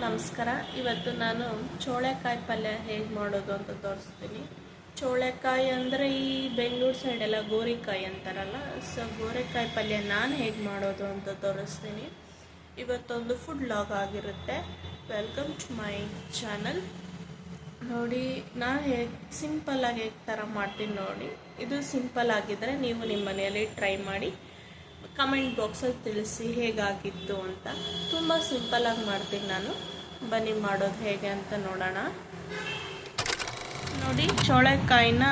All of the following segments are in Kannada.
ನಮಸ್ಕಾರ. ಇವತ್ತು ನಾನು ಚೋಳೆಕಾಯಿ ಪಲ್ಯ ಹೇಗೆ ಮಾಡೋದು ಅಂತ ತೋರಿಸ್ತೀನಿ. ಚೋಳೆಕಾಯಿ ಅಂದರೆ ಈ ಬೆಂಗಳೂರು ಸೈಡೆಲ್ಲ ಗೋರಿಕಾಯಿ ಅಂತಾರಲ್ಲ, ಸೊ ಗೋರಿಕಾಯಿ ಪಲ್ಯ ನಾನು ಹೇಗೆ ಮಾಡೋದು ಅಂತ ತೋರಿಸ್ತೀನಿ. ಇವತ್ತೊಂದು ಫುಡ್ ಲಾಗ್ ಆಗಿರುತ್ತೆ. Welcome to my channel. ನೋಡಿ, ನಾನು ಹೇಗೆ ಸಿಂಪಲ್ಲಾಗಿ ಹೇಗೆ ಥರ ಮಾಡ್ತೀನಿ ನೋಡಿ. ಇದು ಸಿಂಪಲ್ ಆಗಿದ್ದರೆ ನೀವು ನಿಮ್ಮ ಮನೆಯಲ್ಲಿ ಟ್ರೈ ಮಾಡಿ, ಕಮೆಂಟ್ ಬಾಕ್ಸಲ್ಲಿ ತಿಳಿಸಿ ಹೇಗಾಗಿತ್ತು ಅಂತ. ತುಂಬ ಸಿಂಪಲ್ಲಾಗಿ ಮಾಡ್ತೀನಿ ನಾನು. ಬನ್ನಿ ಮಾಡೋದು ಹೇಗೆ ಅಂತ ನೋಡೋಣ. ನೋಡಿ, ಚೋಳೆಕಾಯಿನ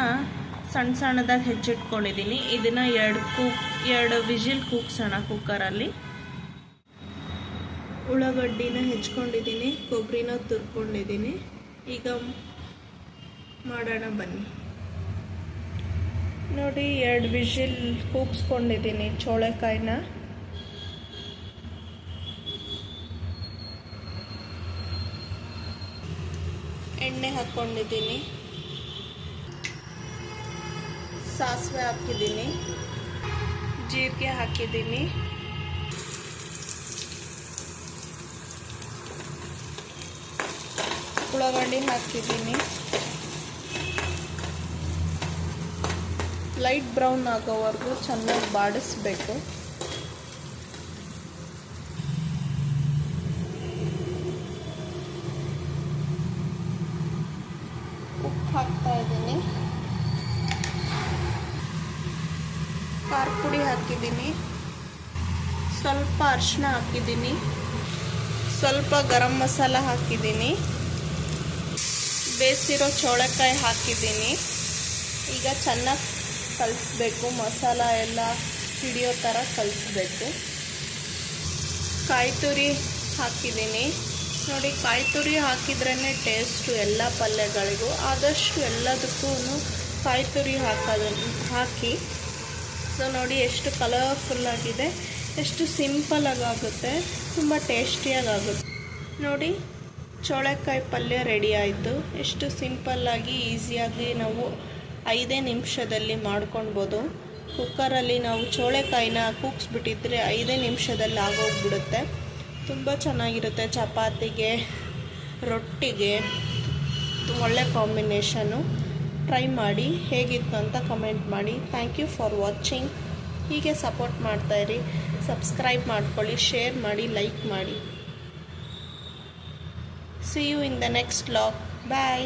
ಸಣ್ಣ ಸಣ್ಣದಾಗಿ ಹೆಚ್ಚಿಟ್ಕೊಂಡಿದ್ದೀನಿ. ಇದನ್ನು ಎರಡು ವಿಜಿಲ್ ಕೂಗ್ಸೋಣ ಕುಕ್ಕರಲ್ಲಿ. ಉಳ್ಳಾಗಡ್ಡಿನ ಹೆಚ್ಕೊಂಡಿದ್ದೀನಿ, ಕೊಬ್ಬರಿನ ತುರ್ಕೊಂಡಿದ್ದೀನಿ. ಈಗ ಮಾಡೋಣ ಬನ್ನಿ. ನೋಡಿ, 2 ವಿಜಿಲ್ ಕೂಗಿಸ್ಕೊಂಡಿದ್ದೀನಿ ಚೋಳೆಕಾಯಿನ. ಎಣ್ಣೆ ಹಾಕ್ಕೊಂಡಿದ್ದೀನಿ, ಸಾಸಿವೆ ಹಾಕಿದ್ದೀನಿ, ಜೀರಿಗೆ ಹಾಕಿದ್ದೀನಿ, ಉಳ್ಳಾಗಡ್ಡಿ ಹಾಕಿದ್ದೀನಿ. ಲೈಟ್ ಬ್ರೌನ್ ಆಗೋವರೆಗೂ ಚೆನ್ನಾಗಿ ಬಾಡಿಸ್ಬೇಕು. ಉಪ್ಪು ಹಾಕ್ತಾ ಇದ್ದೀನಿ, ಖಾರ ಪುಡಿ ಹಾಕಿದ್ದೀನಿ, ಸ್ವಲ್ಪ ಅರಿಶಿನ ಹಾಕಿದ್ದೀನಿ, ಸ್ವಲ್ಪ ಗರಂ ಮಸಾಲ ಹಾಕಿದ್ದೀನಿ, ಬೇಯಿಸಿರೋ ಚೋಳೆಕಾಯಿ ಹಾಕಿದ್ದೀನಿ. ಈಗ ಚೆನ್ನಾಗಿ ಕಲಿಸ್ಬೇಕು, ಮಸಾಲ ಎಲ್ಲ ಹಿಡಿಯೋ ಥರ ಕಲಿಸ್ಬೇಕು. ಕಾಯಿ ತುರಿ ಹಾಕಿದ್ದೀನಿ. ನೋಡಿ, ಕಾಯಿ ತುರಿ ಹಾಕಿದ್ರೇ ಟೇಸ್ಟು ಎಲ್ಲ ಪಲ್ಯಗಳಿಗೂ. ಆದಷ್ಟು ಎಲ್ಲದಕ್ಕೂ ಕಾಯಿ ತುರಿ ಹಾಕಿ. ಸೊ ನೋಡಿ, ಎಷ್ಟು ಕಲರ್ಫುಲ್ಲಾಗಿದೆ, ಎಷ್ಟು ಸಿಂಪಲಾಗುತ್ತೆ, ತುಂಬ ಟೇಸ್ಟಿಯಾಗುತ್ತೆ. ನೋಡಿ, ಚೋಳೆಕಾಯಿ ಪಲ್ಯ ರೆಡಿ ಆಯಿತು. ಎಷ್ಟು ಸಿಂಪಲ್ಲಾಗಿ ಈಸಿಯಾಗಿ ನಾವು 5 ನಿಮಿಷದಲ್ಲಿ ಮಾಡ್ಕೊಳ್ಬೋದು. ಕುಕ್ಕರಲ್ಲಿ ನಾವು ಚೋಳೆಕಾಯಿನ ಕೂಗಿಸ್ಬಿಟ್ಟಿದ್ರೆ 5 ನಿಮಿಷದಲ್ಲಿ ಆಗೋಗ್ಬಿಡುತ್ತೆ. ತುಂಬ ಚೆನ್ನಾಗಿರುತ್ತೆ. ಚಪಾತಿಗೆ, ರೊಟ್ಟಿಗೆ ಒಳ್ಳೆ ಕಾಂಬಿನೇಷನ್ನು. ಟ್ರೈ ಮಾಡಿ, ಹೇಗಿತ್ತು ಅಂತ ಕಮೆಂಟ್ ಮಾಡಿ. Thank you for watching. ಹೀಗೆ ಸಪೋರ್ಟ್ ಮಾಡ್ತಾಯಿರಿ. ಸಬ್ಸ್ಕ್ರೈಬ್ ಮಾಡ್ಕೊಳ್ಳಿ, ಶೇರ್ ಮಾಡಿ, ಲೈಕ್ ಮಾಡಿ. See you in the next vlog. Bye.